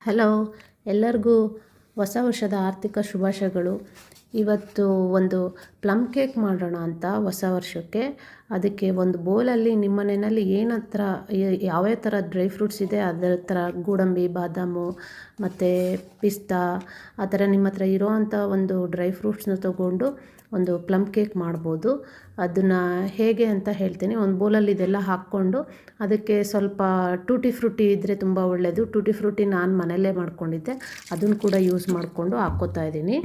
Hello, ಎಲ್ಲರಿಗೂ ಹೊಸ ವರ್ಷದ ಆರ್ಥಿಕ ಶುಭಾಶಯಗಳು. ಇವತ್ತು ಒಂದು ಪ್ಲಮ್ ಕೇಕ್ ಮಾಡೋಣ ಅಂತ ಹೊಸ ವರ್ಷಕ್ಕೆ. ಅದಕ್ಕೆ ಒಂದು ಬೌಲಲ್ಲಿ ನಿಮ್ಮ ಮನೆಯಲ್ಲಿ ಯಾವ್ಯಾವ ಥರ ಡ್ರೈ ಫ್ರೂಟ್ಸ್ ಇದೆ ಅದರ ಥರ ಗೋಡಂಬಿ, ಬಾದಾಮು ಮತ್ತು ಪಿಸ್ತಾ ಆ ಥರ ನಿಮ್ಮ ಹತ್ರ ಇರೋವಂಥ ಒಂದು ಡ್ರೈ ಫ್ರೂಟ್ಸ್ನ ತೊಗೊಂಡು ಒಂದು ಪ್ಲಮ್ ಕೇಕ್ ಮಾಡ್ಬೋದು. ಅದನ್ನು ಹೇಗೆ ಅಂತ ಹೇಳ್ತೀನಿ. ಒಂದು ಬೌಲಲ್ಲಿ ಇದೆಲ್ಲ ಹಾಕ್ಕೊಂಡು ಅದಕ್ಕೆ ಸ್ವಲ್ಪ ಟೂಟಿ ಫ್ರೂಟಿ ಇದ್ದರೆ ತುಂಬ ಒಳ್ಳೆಯದು. ಟೂಟಿ ಫ್ರೂಟಿ ನಾನು ಮನೆಯಲ್ಲೇ ಮಾಡ್ಕೊಂಡಿದ್ದೆ, ಅದನ್ನು ಕೂಡ ಯೂಸ್ ಮಾಡಿಕೊಂಡು ಹಾಕ್ಕೋತಾ ಇದ್ದೀನಿ.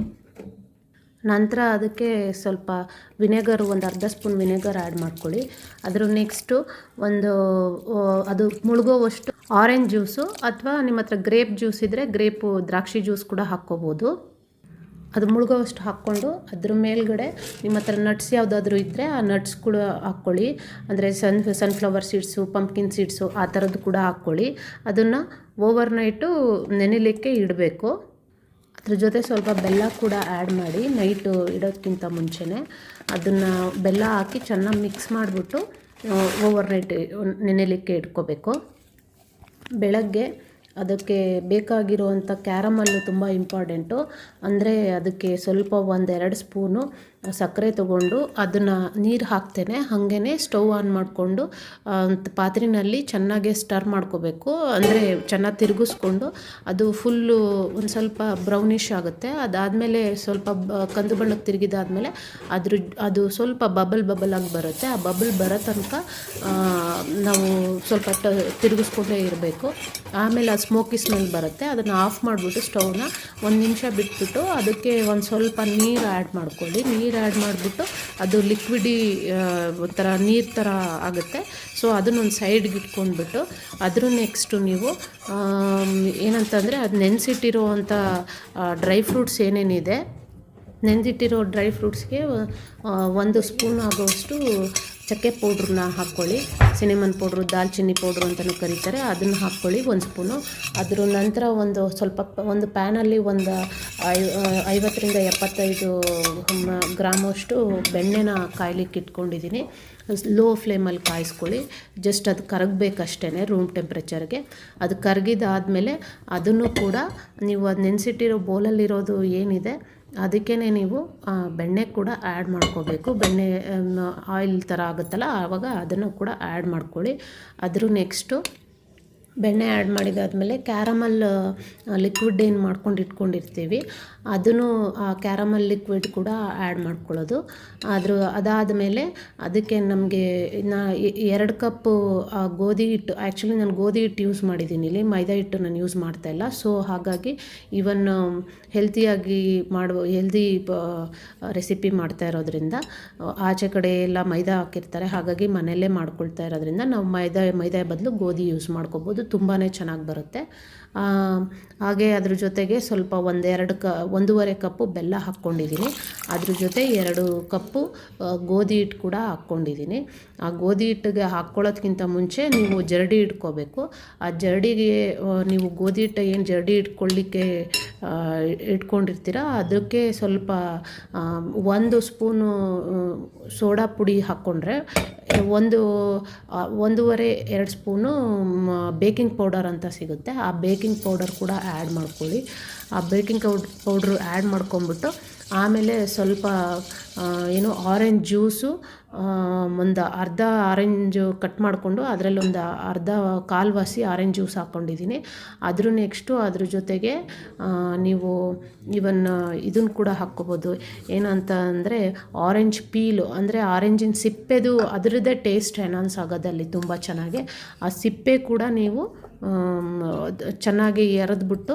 ನಂತರ ಅದಕ್ಕೆ ಸ್ವಲ್ಪ ವಿನೆಗರ್, ಒಂದು ಅರ್ಧ ಸ್ಪೂನ್ ವಿನೆಗರ್ ಆ್ಯಡ್ ಮಾಡ್ಕೊಳ್ಳಿ. ಅದ್ರ ನೆಕ್ಸ್ಟು ಅದು ಮುಳುಗೋವಷ್ಟು ಆರೆಂಜ್ ಜ್ಯೂಸು ಅಥವಾ ನಿಮ್ಮ ಹತ್ರ ಗ್ರೇಪ್ ಜ್ಯೂಸ್ ಇದ್ದರೆ ದ್ರಾಕ್ಷಿ ಜ್ಯೂಸ್ ಕೂಡ ಹಾಕ್ಕೋಬೋದು. ಅದು ಮುಳುಗೋವಷ್ಟು ಹಾಕ್ಕೊಂಡು ಅದ್ರ ಮೇಲ್ಗಡೆ ನಿಮ್ಮ ಹತ್ರ ನಟ್ಸ್ ಯಾವುದಾದ್ರೂ ಇದ್ದರೆ ಆ ನಟ್ಸ್ ಕೂಡ ಹಾಕ್ಕೊಳ್ಳಿ. ಅಂದರೆ ಸನ್ಫ್ಲವರ್ ಸೀಡ್ಸು, ಪಂಪ್ಕಿನ್ ಸೀಡ್ಸು ಆ ಥರದ್ದು ಕೂಡ ಹಾಕ್ಕೊಳ್ಳಿ. ಅದನ್ನು ಓವರ್ನೈಟು ನೆನೆಲಿಕ್ಕೆ ಇಡಬೇಕು. ಅದ್ರ ಜೊತೆ ಸ್ವಲ್ಪ ಬೆಲ್ಲ ಕೂಡ ಆ್ಯಡ್ ಮಾಡಿ ನೈಟು ಇಡೋದಕ್ಕಿಂತ ಮುಂಚೆನೇ ಅದನ್ನು ಬೆಲ್ಲ ಹಾಕಿ ಚೆನ್ನಾಗಿ ಮಿಕ್ಸ್ ಮಾಡಿಬಿಟ್ಟು ಓವರ್ನೈಟ್ ನೆನೆಲಿಕ್ಕೆ ಇಟ್ಕೋಬೇಕು. ಬೆಳಗ್ಗೆ ಅದಕ್ಕೆ ಬೇಕಾಗಿರುವಂಥ ಕ್ಯಾರಮಲ್ಲು ತುಂಬ ಇಂಪಾರ್ಟೆಂಟು. ಅಂದರೆ ಅದಕ್ಕೆ ಸ್ವಲ್ಪ 1-2 ಸ್ಪೂನು ಸಕ್ಕರೆ ತೊಗೊಂಡು ಅದನ್ನು ನೀರು ಹಾಕ್ತೇನೆ ಹಾಗೇ ಸ್ಟವ್ ಆನ್ ಮಾಡಿಕೊಂಡು ಪಾತ್ರೆಯಲ್ಲಿ ಚೆನ್ನಾಗೆ ಸ್ಟರ್ ಮಾಡ್ಕೋಬೇಕು. ಅಂದರೆ ಚೆನ್ನಾಗಿ ತಿರುಗಿಸ್ಕೊಂಡು ಅದು ಫುಲ್ಲು ಒಂದು ಸ್ವಲ್ಪ ಬ್ರೌನಿಷ್ ಆಗುತ್ತೆ. ಅದಾದಮೇಲೆ ಸ್ವಲ್ಪ ಕಂದು ಬಣ್ಣಕ್ಕೆ ತಿರುಗಿದಾದ್ಮೇಲೆ ಅದು ಸ್ವಲ್ಪ ಬಬಲ್ ಆಗಿ ಬರುತ್ತೆ. ಆ ಬಬಲ್ ಬರೋ ತನಕ ನಾವು ಸ್ವಲ್ಪ ತಿರುಗಿಸ್ಕೊಂಡೇ ಇರಬೇಕು. ಆಮೇಲೆ ಆ ಸ್ಮೋಕಿ ಸ್ಮೆಲ್ ಬರುತ್ತೆ. ಅದನ್ನು ಆಫ್ ಮಾಡಿಬಿಟ್ಟು ಸ್ಟವ್ನ 1 ನಿಮಿಷ ಬಿಟ್ಬಿಟ್ಟು ಅದಕ್ಕೆ ಒಂದು ಸ್ವಲ್ಪ ನೀರು ಆ್ಯಡ್ ಮಾಡ್ಕೊಳ್ಳಿ. ನೀರು ಆ್ಯಡ್ ಮಾಡಿಬಿಟ್ಟು ಅದು ಲಿಕ್ವಿಡಿ ಒಂಥರ ನೀರು ಥರ ಆಗುತ್ತೆ. ಸೊ ಅದನ್ನೊಂದು ಸೈಡ್ಗೆ ಇಟ್ಕೊಂಡ್ಬಿಟ್ಟು ಅದ್ರ ನೆಕ್ಸ್ಟು ನೀವು ಏನಂತಂದರೆ ಅದು ನೆನೆಸಿಟ್ಟಿರುವಂಥ ಡ್ರೈ ಫ್ರೂಟ್ಸ್ ಏನೇನಿದೆ, ನೆನೆದಿಟ್ಟಿರೋ ಡ್ರೈ ಫ್ರೂಟ್ಸ್ಗೆ 1 ಸ್ಪೂನ್ ಆಗೋಷ್ಟು ಚಕ್ಕೆ ಪೌಡ್ರನ್ನ ಹಾಕ್ಕೊಳ್ಳಿ. ಸಿನೆಮನ್ ಪೌಡ್ರು, ದಾಲ್ಚಿನ್ನಿ ಪೌಡ್ರು ಅಂತಲೂ ಕರೀತಾರೆ. ಅದನ್ನು ಹಾಕ್ಕೊಳ್ಳಿ 1 ಸ್ಪೂನು. ಅದ್ರ ನಂತರ ಒಂದು ಪ್ಯಾನಲ್ಲಿ 50-75 ಗ್ರಾಮಷ್ಟು ಬೆಣ್ಣೆನ ಕಾಯ್ಲಿಕ್ಕೆ ಇಟ್ಕೊಂಡಿದ್ದೀನಿ. ಲೋ ಫ್ಲೇಮಲ್ಲಿ ಕಾಯಿಸ್ಕೊಳ್ಳಿ. ಜಸ್ಟ್ ಅದು ಕರಗಬೇಕಷ್ಟೇ ರೂಮ್ ಟೆಂಪ್ರೇಚರ್ಗೆ. ಅದು ಕರಗಿದಾದಮೇಲೆ ಅದನ್ನು ಕೂಡ ನೀವು ಅದು ನೆನೆಸಿಟ್ಟಿರೋ ಬೌಲಲ್ಲಿರೋದು ಏನಿದೆ ಅದಕ್ಕೇ ನೀವು ಬೆಣ್ಣೆ ಕೂಡ ಆ್ಯಡ್ ಮಾಡ್ಕೋಬೇಕು. ಬೆಣ್ಣೆ ಆಯಿಲ್ ಥರ ಆಗುತ್ತಲ್ಲ, ಆವಾಗ ಅದನ್ನು ಕೂಡ ಆ್ಯಡ್ ಮಾಡ್ಕೊಳ್ಳಿ. ಅದ್ರ ನೆಕ್ಸ್ಟು ಬೆಣ್ಣೆ ಆ್ಯಡ್ ಮಾಡಿದಾದ್ಮೇಲೆ ಕ್ಯಾರಮಲ್ ಲಿಕ್ವಿಡ್ ಏನು ಮಾಡ್ಕೊಂಡು ಇಟ್ಕೊಂಡಿರ್ತೀವಿ ಅದನ್ನು ಆ ಕ್ಯಾರಮಲ್ ಲಿಕ್ವಿಡ್ ಕೂಡ ಆ್ಯಡ್ ಮಾಡ್ಕೊಳ್ಳೋದು. ಅದಾದಮೇಲೆ ಅದಕ್ಕೆ ನಮಗೆ 2 ಕಪ್ಪು ಗೋಧಿ ಹಿಟ್ಟು. ಆ್ಯಕ್ಚುಲಿ ನಾನು ಗೋಧಿ ಹಿಟ್ಟು ಯೂಸ್ ಮಾಡಿದ್ದೀನಿ, ಇಲ್ಲಿ ಮೈದಾ ಹಿಟ್ಟು ನಾನು ಯೂಸ್ ಮಾಡ್ತಾಯಿಲ್ಲ. ಸೊ ಹಾಗಾಗಿ ಇವನ್ ಹೆಲ್ದಿ ರೆಸಿಪಿ ಮಾಡ್ತಾ ಇರೋದ್ರಿಂದ, ಆಚೆ ಕಡೆ ಎಲ್ಲ ಮೈದಾ ಹಾಕಿರ್ತಾರೆ, ಹಾಗಾಗಿ ಮನೆಯಲ್ಲೇ ಮಾಡ್ಕೊಳ್ತಾ ಇರೋದ್ರಿಂದ ನಾವು ಮೈದಾ ಬದಲು ಗೋಧಿ ಯೂಸ್ ಮಾಡ್ಕೋಬೋದು. ತುಂಬಾ ಚೆನ್ನಾಗಿ ಬರುತ್ತೆ. ಹಾಗೆ ಅದ್ರ ಜೊತೆಗೆ ಸ್ವಲ್ಪ 1.5 ಕಪ್ಪು ಬೆಲ್ಲ ಹಾಕ್ಕೊಂಡಿದ್ದೀನಿ. ಅದ್ರ ಜೊತೆ 2 ಕಪ್ಪು ಗೋಧಿ ಹಿಟ್ಟು ಕೂಡ ಹಾಕ್ಕೊಂಡಿದ್ದೀನಿ. ಆ ಗೋಧಿ ಹಿಟ್ಟಿಗೆ ಹಾಕ್ಕೊಳ್ಳೋದ್ಕಿಂತ ಮುಂಚೆ ನೀವು ಜರಡಿ ಇಟ್ಕೋಬೇಕು. ಆ ಜರಡಿಗೆ ನೀವು ಗೋಧಿ ಹಿಟ್ಟು ಏನು ಜರಡಿ ಇಟ್ಕೊಂಡಿರ್ತೀರ ಅದಕ್ಕೆ ಸ್ವಲ್ಪ 1 ಸ್ಪೂನು ಸೋಡಾ ಪುಡಿ ಹಾಕ್ಕೊಂಡ್ರೆ 1.5-2 ಸ್ಪೂನು ಬೇಕಿಂಗ್ ಪೌಡರ್ ಅಂತ ಸಿಗುತ್ತೆ. ಆ ಬೇಕಿಂಗ್ ಪೌಡರ್ ಕೂಡ ಆ್ಯಡ್ ಮಾಡ್ಕೊಳ್ಳಿ. ಆ ಬೇಕಿಂಗ್ ಪೌಡ್ರು ಆ್ಯಡ್ ಮಾಡ್ಕೊಂಬಿಟ್ಟು ಆಮೇಲೆ ಸ್ವಲ್ಪ ಆರೆಂಜ್ ಜ್ಯೂಸು, ಒಂದು ಅರ್ಧ ಆರೆಂಜು ಕಟ್ ಮಾಡಿಕೊಂಡು ಅದರಲ್ಲಿ ಒಂದು ಕಾಲ್ವಾಸಿ ಆರೆಂಜ್ ಜ್ಯೂಸ್ ಹಾಕ್ಕೊಂಡಿದ್ದೀನಿ. ಅದ್ರ ನೆಕ್ಸ್ಟು ಅದ್ರ ಜೊತೆಗೆ ನೀವು ಇದನ್ನು ಕೂಡ ಹಾಕ್ಕೋಬೋದು. ಏನಂತ ಅಂದರೆ ಆರೆಂಜ್ ಪೀಲು, ಅಂದರೆ ಆರೆಂಜಿನ ಸಿಪ್ಪೆದು ಅದರದ್ದೇ ಟೇಸ್ಟ್ ಎನ್ಹಾನ್ಸ್ ಆಗೋದಲ್ಲಿ ತುಂಬ ಚೆನ್ನಾಗಿ. ಆ ಸಿಪ್ಪೆ ಕೂಡ ನೀವು ಚೆನ್ನಾಗಿ ಎರೆದ್ಬಿಟ್ಟು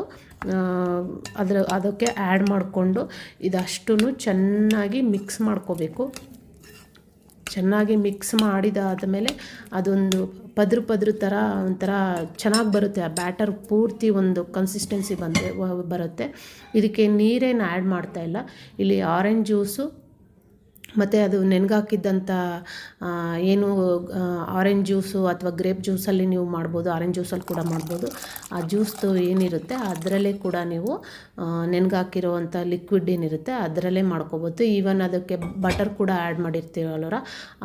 ಅದಕ್ಕೆ ಆ್ಯಡ್ ಮಾಡಿಕೊಂಡು ಇದಷ್ಟೂ ಚೆನ್ನಾಗಿ ಮಿಕ್ಸ್ ಮಾಡ್ಕೋಬೇಕು. ಚೆನ್ನಾಗಿ ಮಿಕ್ಸ್ ಮಾಡಿದಾದಮೇಲೆ ಅದೊಂದು ಪದ್ರ ಥರ ಒಂಥರ ಚೆನ್ನಾಗಿ ಬರುತ್ತೆ. ಆ ಬ್ಯಾಟರ್ ಪೂರ್ತಿ ಒಂದು ಕನ್ಸಿಸ್ಟೆನ್ಸಿ ಬರುತ್ತೆ. ಇದಕ್ಕೆ ನೀರೇನು ಆ್ಯಡ್ ಮಾಡ್ತಾಯಿಲ್ಲ. ಇಲ್ಲಿ ಆರೆಂಜ್ ಜ್ಯೂಸು ಮತ್ತು ಅದು ನೆನೆಗಾಕಿದ್ದಂಥ ಏನು ಆರೆಂಜ್ ಜ್ಯೂಸು ಅಥವಾ ಗ್ರೇಪ್ ಜ್ಯೂಸಲ್ಲಿ ನೀವು ಮಾಡ್ಬೋದು, ಆರೆಂಜ್ ಜ್ಯೂಸಲ್ಲಿ ಕೂಡ ಮಾಡ್ಬೋದು. ಆ ಜ್ಯೂಸ್ದು ಏನಿರುತ್ತೆ ಅದರಲ್ಲೇ ಕೂಡ ನೀವು ನೆನೆಗಾಕಿರೋವಂಥ ಲಿಕ್ವಿಡ್ ಏನಿರುತ್ತೆ ಅದರಲ್ಲೇ ಮಾಡ್ಕೋಬೋದು. ಈವನ್ ಅದಕ್ಕೆ ಬಟರ್ ಕೂಡ ಆ್ಯಡ್ ಮಾಡಿರ್ತೀವಲ್ವರ,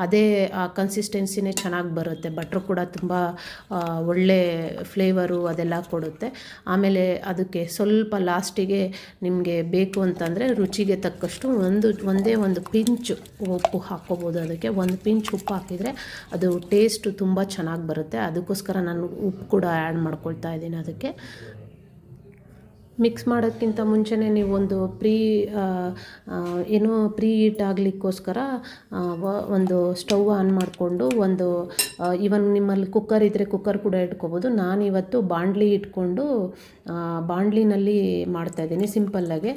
ಅದೇ ಆ ಕನ್ಸಿಸ್ಟೆನ್ಸಿನೇ ಚೆನ್ನಾಗಿ ಬರುತ್ತೆ. ಬಟ್ರ್ ಕೂಡ ತುಂಬ ಒಳ್ಳೆ ಫ್ಲೇವರು ಅದೆಲ್ಲ ಕೊಡುತ್ತೆ. ಆಮೇಲೆ ಅದಕ್ಕೆ ಸ್ವಲ್ಪ ಲಾಸ್ಟಿಗೆ ನಿಮಗೆ ಬೇಕು ಅಂತಂದರೆ ರುಚಿಗೆ ತಕ್ಕಷ್ಟು ಒಂದೇ ಒಂದು ಪಿಂಚು ಉಪ್ಪು ಹಾಕ್ಕೋಬೋದು. ಅದಕ್ಕೆ ಒಂದು ಪಿಂಚ್ ಉಪ್ಪು ಹಾಕಿದರೆ ಅದು ಟೇಸ್ಟು ತುಂಬ ಚೆನ್ನಾಗಿ ಬರುತ್ತೆ. ಅದಕ್ಕೋಸ್ಕರ ನಾನು ಉಪ್ಪು ಕೂಡ ಆ್ಯಡ್ ಮಾಡ್ಕೊಳ್ತಾ ಇದ್ದೀನಿ. ಅದಕ್ಕೆ ಮಿಕ್ಸ್ ಮಾಡೋಕ್ಕಿಂತ ಮುಂಚೆನೇ ನೀವು ಒಂದು ಪ್ರೀ ಹೀಟ್ ಆಗಲಿಕ್ಕೋಸ್ಕರ ಒಂದು ಸ್ಟವ್ ಆನ್ ಮಾಡಿಕೊಂಡು ಇವನ್ ನಿಮ್ಮಲ್ಲಿ ಕುಕ್ಕರ್ ಇದ್ದರೆ ಕುಕ್ಕರ್ ಕೂಡ ಇಟ್ಕೋಬೋದು. ನಾನಿವತ್ತು ಬಾಣಲಿ ಇಟ್ಕೊಂಡು ಬಾಣಲಿನಲ್ಲಿ ಮಾಡ್ತಾಯಿದ್ದೀನಿ ಸಿಂಪಲ್ಲಾಗೆ.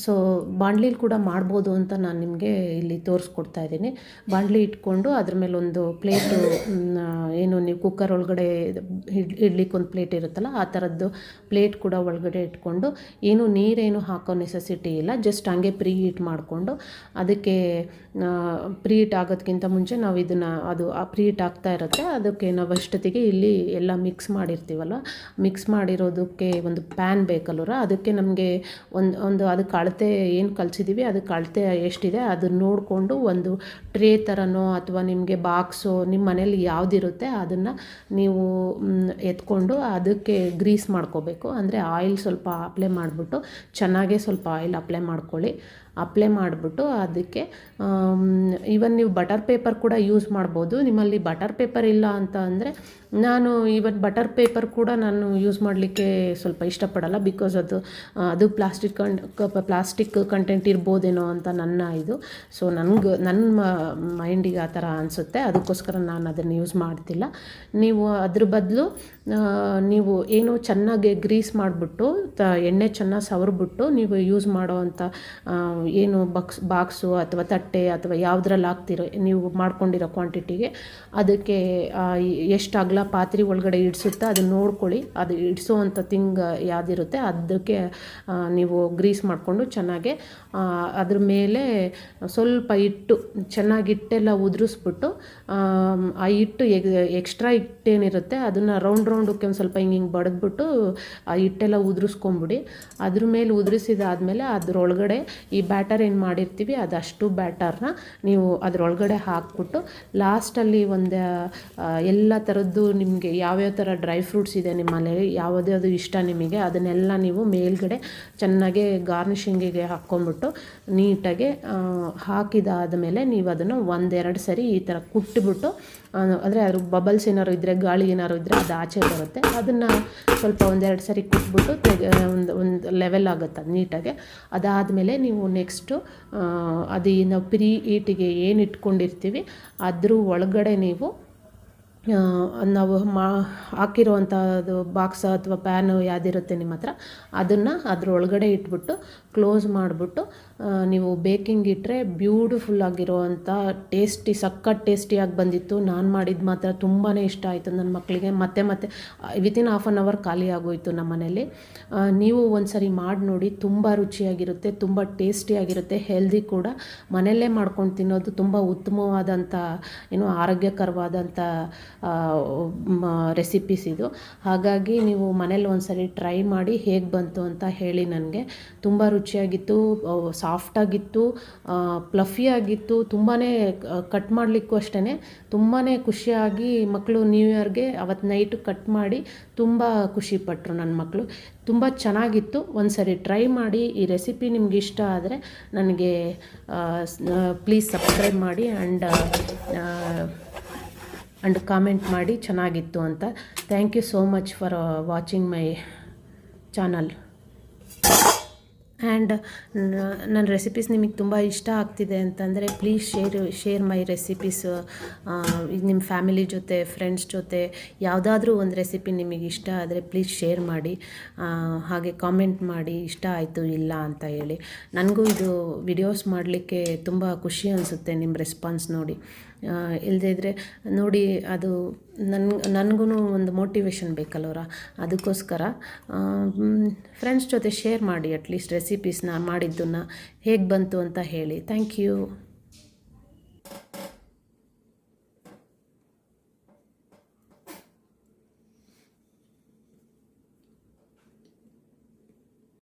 ಸೊ ಬಾಣಲಿಲಿ ಕೂಡ ಮಾಡ್ಬೋದು ಅಂತ ನಾನು ನಿಮಗೆ ಇಲ್ಲಿ ತೋರಿಸ್ಕೊಡ್ತಾ ಇದ್ದೀನಿ. ಬಾಣಲಿ ಇಟ್ಕೊಂಡು ಅದ್ರ ಮೇಲೆ ಒಂದು ಪ್ಲೇಟು, ಏನು ನೀವು ಕುಕ್ಕರ್ ಒಳಗಡೆ ಇಡ್ಲಿಕ್ಕೆ ಒಂದು ಪ್ಲೇಟ್ ಇರುತ್ತಲ್ಲ ಆ ಥರದ್ದು ಪ್ಲೇಟ್ ಕೂಡ ಒಳಗಡೆ ಇಟ್ಕೊಂಡು, ಏನು ನೀರೇನು ಹಾಕೋ ನೆಸೆಸಿಟಿ ಇಲ್ಲ. ಜಸ್ಟ್ ಹಂಗೆ ಪ್ರೀ ಹೀಟ್ ಮಾಡಿಕೊಂಡು ಅದಕ್ಕೆ ಪ್ರೀ ಹೀಟ್ ಆಗೋದಕ್ಕಿಂತ ಮುಂಚೆ ನಾವು ಅದು ಪ್ರೀ ಹೀಟ್ ಆಗ್ತಾ ಇರುತ್ತೆ. ಅದಕ್ಕೆ ನಾವು ಅಷ್ಟೊತ್ತಿಗೆ ಇಲ್ಲಿ ಎಲ್ಲ ಮಿಕ್ಸ್ ಮಾಡಿರ್ತೀವಲ್ಲ, ಮಿಕ್ಸ್ ಮಾಡಿರೋದಕ್ಕೆ ಒಂದು ಪ್ಯಾನ್ ಬೇಕಲ್ವರ, ಅದಕ್ಕೆ ನಮಗೆ ಒಂದು ಅದಕ್ಕೆ ಅಳತೆ ಏನು ಕಲಿಸಿದ್ದೀವಿ ಅದಕ್ಕೆ ಅಳತೆ ಎಷ್ಟಿದೆ ಅದನ್ನು ನೋಡಿಕೊಂಡು ಒಂದು ಟ್ರೇ ಥರನೋ ಅಥವಾ ನಿಮಗೆ ಬಾಕ್ಸು ನಿಮ್ಮ ಮನೇಲಿ ಯಾವುದಿರುತ್ತೆ ಅದನ್ನು ನೀವು ಎತ್ಕೊಂಡು ಅದಕ್ಕೆ ಗ್ರೀಸ್ ಮಾಡ್ಕೋಬೇಕು. ಅಂದರೆ ಆಯಿಲ್ ಸ್ವಲ್ಪ ಅಪ್ಲೈ ಮಾಡಿಬಿಟ್ಟು ಚೆನ್ನಾಗೇ ಸ್ವಲ್ಪ ಆಯಿಲ್ ಅಪ್ಲೈ ಮಾಡ್ಕೊಳ್ಳಿ. ಅಪ್ಲೈ ಮಾಡಿಬಿಟ್ಟು ಅದಕ್ಕೆ ಈವನ್ ನೀವು ಬಟರ್ ಪೇಪರ್ ಕೂಡ ಯೂಸ್ ಮಾಡ್ಬೋದು. ನಿಮ್ಮಲ್ಲಿ ಬಟರ್ ಪೇಪರ್ ಇಲ್ಲ ಅಂತ ಅಂದರೆ ನಾನು ಬಟರ್ ಪೇಪರ್ ಕೂಡ ನಾನು ಯೂಸ್ ಮಾಡಲಿಕ್ಕೆ ಸ್ವಲ್ಪ ಇಷ್ಟಪಡಲ್ಲ. ಬಿಕಾಸ್ ಅದು ಪ್ಲಾಸ್ಟಿಕ್ ಕಂಟೆಂಟ್ ಇರ್ಬೋದೇನೋ ಅಂತ ಸೊ ನನ್ನ ಮೈಂಡಿಗೆ ಆ ಥರ ಅನಿಸುತ್ತೆ. ಅದಕ್ಕೋಸ್ಕರ ನಾನು ಅದನ್ನು ಯೂಸ್ ಮಾಡ್ತಿಲ್ಲ. ನೀವು ಅದ್ರ ಬದಲು ನೀವು ಏನು ಚೆನ್ನಾಗಿ ಗ್ರೀಸ್ ಮಾಡಿಬಿಟ್ಟು ಎಣ್ಣೆ ಚೆನ್ನಾಗಿ ಸವರ್ಬಿಟ್ಟು ನೀವು ಯೂಸ್ ಮಾಡೋವಂಥ ಏನು ಬಾಕ್ಸು ಅಥವಾ ತಟ್ಟೆ ಅಥವಾ ಯಾವುದ್ರಲ್ಲಿ ಹಾಕ್ತಿರೋ ನೀವು ಮಾಡ್ಕೊಂಡಿರೋ ಕ್ವಾಂಟಿಟಿಗೆ ಅದಕ್ಕೆ ಎಷ್ಟು ಅಗಲ ಪಾತ್ರೆ ಒಳಗಡೆ ಇಡಿಸುತ್ತೆ ಅದನ್ನು ನೋಡ್ಕೊಳ್ಳಿ. ಅದು ಇಡಿಸೋವಂಥ ಯಾವುದಿರುತ್ತೆ ಅದಕ್ಕೆ ನೀವು ಗ್ರೀಸ್ ಮಾಡಿಕೊಂಡು ಚೆನ್ನಾಗೆ ಅದ್ರ ಮೇಲೆ ಸ್ವಲ್ಪ ಹಿಟ್ಟು ಚೆನ್ನಾಗಿ ಹಿಟ್ಟೆಲ್ಲ ಉದುರಿಸ್ಬಿಟ್ಟು ಆ ಹಿಟ್ಟು ಎಕ್ಸ್ಟ್ರಾ ಹಿಟ್ಟೇನಿರುತ್ತೆ ಅದನ್ನು ರೌಂಡಕ್ಕೆ ಒಂದು ಸ್ವಲ್ಪ ಹಿಂಗೆ ಬಡಿದ್ಬಿಟ್ಟು ಆ ಹಿಟ್ಟೆಲ್ಲ ಉದುರಿಸ್ಕೊಂಬಿಡಿ. ಅದ್ರ ಮೇಲೆ ಉದುರಿಸಿದಾದ್ಮೇಲೆ ಅದರೊಳಗಡೆ ಈ ಬ್ಯಾಟರ್ ಏನು ಮಾಡಿರ್ತೀವಿ ಅದಷ್ಟು ಬ್ಯಾಟರ್ನ ನೀವು ಅದರೊಳಗಡೆ ಹಾಕ್ಬಿಟ್ಟು ಲಾಸ್ಟಲ್ಲಿ ಎಲ್ಲ ಥರದ್ದು ನಿಮಗೆ ಯಾವ್ಯಾವ ಥರ ಡ್ರೈ ಫ್ರೂಟ್ಸ್ ಇದೆ ನಿಮ್ಮಲ್ಲಿ ಯಾವುದ್ಯಾವುದು ಇಷ್ಟ ನಿಮಗೆ ಅದನ್ನೆಲ್ಲ ನೀವು ಮೇಲ್ಗಡೆ ಚೆನ್ನಾಗಿ ಗಾರ್ನಿಷಿಂಗಿಗೆ ಹಾಕ್ಕೊಂಬಿಟ್ಟು ನೀಟಾಗಿ ಹಾಕಿದಾದ ಮೇಲೆ ನೀವು ಅದನ್ನು ಒಂದೆರಡು ಸರಿ ಈ ಥರ ಕುಟ್ಟಿಬಿಟ್ಟು, ಅಂದರೆ ಅದ್ರ ಬಬಲ್ಸ್ ಏನಾದ್ರು ಇದ್ದರೆ ಗಾಳಿ ಏನಾದ್ರು ಇದ್ದರೆ ಅದು ಆಚೆ ಬರುತ್ತೆ. ಅದನ್ನು ಸ್ವಲ್ಪ ಒಂದೆರಡು ಸರಿ ಕುಟ್ಬಿಟ್ಟು ಒಂದು ಲೆವೆಲ್ ಆಗುತ್ತೆ ಅದು ನೀಟಾಗಿ. ಅದಾದಮೇಲೆ ನೀವು ನೆಕ್ಸ್ಟು ನಾವು ಪ್ರೀ ಹೀಟಿಗೆ ಏನು ಇಟ್ಕೊಂಡಿರ್ತೀವಿ ಅದ್ರ ಒಳಗಡೆ ನೀವು ನಾವು ಹಾಕಿರುವಂಥದ್ದು ಬಾಕ್ಸ್ ಅಥವಾ ಪ್ಯಾನು ಯಾವುದಿರುತ್ತೆ ನಿಮ್ಮ ಹತ್ರ ಅದನ್ನು ಅದರೊಳಗಡೆ ಇಟ್ಬಿಟ್ಟು ಕ್ಲೋಸ್ ಮಾಡಿಬಿಟ್ಟು ನೀವು ಬೇಕಿಂಗ್ ಇಟ್ಟರೆ ಬ್ಯೂಟಿಫುಲ್ ಆಗಿರೋವಂಥ ಸಖತ್ ಟೇಸ್ಟಿಯಾಗಿ ಬಂದಿತ್ತು. ನಾನು ಮಾಡಿದ್ದು ಮಾತ್ರ ತುಂಬಾ ಇಷ್ಟ ಆಯಿತು ನನ್ನ ಮಕ್ಕಳಿಗೆ. ಮತ್ತೆ ವಿತಿನ್ ಹಾಫ್ ಆನ್ ಅವರ್ ಖಾಲಿ ಆಗೋಯಿತು ನಮ್ಮ ಮನೇಲಿ. ನೀವು ಒಂದು ಸರಿ ಮಾಡಿ ನೋಡಿ, ತುಂಬ ರುಚಿಯಾಗಿರುತ್ತೆ, ತುಂಬ ಟೇಸ್ಟಿಯಾಗಿರುತ್ತೆ, ಹೆಲ್ದಿ ಕೂಡ. ಮನೆಯಲ್ಲೇ ಮಾಡ್ಕೊಂಡು ತಿನ್ನೋದು ತುಂಬ ಉತ್ತಮವಾದಂಥ ಆರೋಗ್ಯಕರವಾದಂಥ ರೆಸಿಪೀಸ್ ಇದು. ಹಾಗಾಗಿ ನೀವು ಮನೇಲಿ ಒಂದು ಸರಿ ಟ್ರೈ ಮಾಡಿ ಹೇಗೆ ಬಂತು ಅಂತ ಹೇಳಿ ನನಗೆ. ತುಂಬ ರುಚಿಯಾಗಿತ್ತು, ಸಾಫ್ಟಾಗಿತ್ತು, ಪ್ಲಫಿಯಾಗಿತ್ತು, ತುಂಬಾ ಕಟ್ ಮಾಡಲಿಕ್ಕೂ ಅಷ್ಟೇ ತುಂಬಾ ಖುಷಿಯಾಗಿ ಮಕ್ಕಳು ನ್ಯೂ ಇಯರ್ಗೆ ಅವತ್ತು ನೈಟು ಕಟ್ ಮಾಡಿ ತುಂಬ ಖುಷಿಪಟ್ಟರು ನನ್ನ ಮಕ್ಕಳು. ತುಂಬ ಚೆನ್ನಾಗಿತ್ತು. ಒಂದು ಸರಿ ಟ್ರೈ ಮಾಡಿ. ಈ ರೆಸಿಪಿ ನಿಮ್ಗೆ ಇಷ್ಟ ಆದರೆ ನನಗೆ ಪ್ಲೀಸ್ ಸಬ್ಸ್ಕ್ರೈಬ್ ಮಾಡಿ ಆ್ಯಂಡ್ ಕಾಮೆಂಟ್ ಮಾಡಿ ಚೆನ್ನಾಗಿತ್ತು ಅಂತ. Thank you so much for watching my channel. And ನನ್ನ ರೆಸಿಪೀಸ್ ನಿಮಗೆ ತುಂಬ ಇಷ್ಟ ಆಗ್ತಿದೆ ಅಂತಂದರೆ ಪ್ಲೀಸ್ ಶೇರ್ ಮೈ ರೆಸಿಪೀಸ್ ನಿಮ್ಮ ಫ್ಯಾಮಿಲಿ ಜೊತೆ, ಫ್ರೆಂಡ್ಸ್ ಜೊತೆ. ಯಾವುದಾದ್ರೂ ಒಂದು ರೆಸಿಪಿ ನಿಮಗೆ ಇಷ್ಟ ಆದರೆ ಪ್ಲೀಸ್ ಶೇರ್ ಮಾಡಿ. ಹಾಗೆ ಕಾಮೆಂಟ್ ಮಾಡಿ ಇಷ್ಟ ಆಯಿತು ಇಲ್ಲ ಅಂತ ಹೇಳಿ. ನನಗೂ ಇದು ವಿಡಿಯೋಸ್ ಮಾಡಲಿಕ್ಕೆ ತುಂಬ ಖುಷಿ ಅನಿಸುತ್ತೆ ನಿಮ್ಮ ರೆಸ್ಪಾನ್ಸ್ ನೋಡಿ. ಇಲ್ಲದೇ ಇದ್ದರೆ ನೋಡಿ ಅದು ನನಗೂ ಒಂದು ಮೋಟಿವೇಶನ್ ಬೇಕಲ್ವರ, ಅದಕ್ಕೋಸ್ಕರ ಫ್ರೆಂಡ್ಸ್ ಜೊತೆ ಶೇರ್ ಮಾಡಿ ಅಟ್ಲೀಸ್ಟ್ ರೆಸಿಪೀಸ್ನ ಮಾಡಿದ್ದನ್ನು ಹೇಗೆ ಬಂತು ಅಂತ ಹೇಳಿ. Thank you.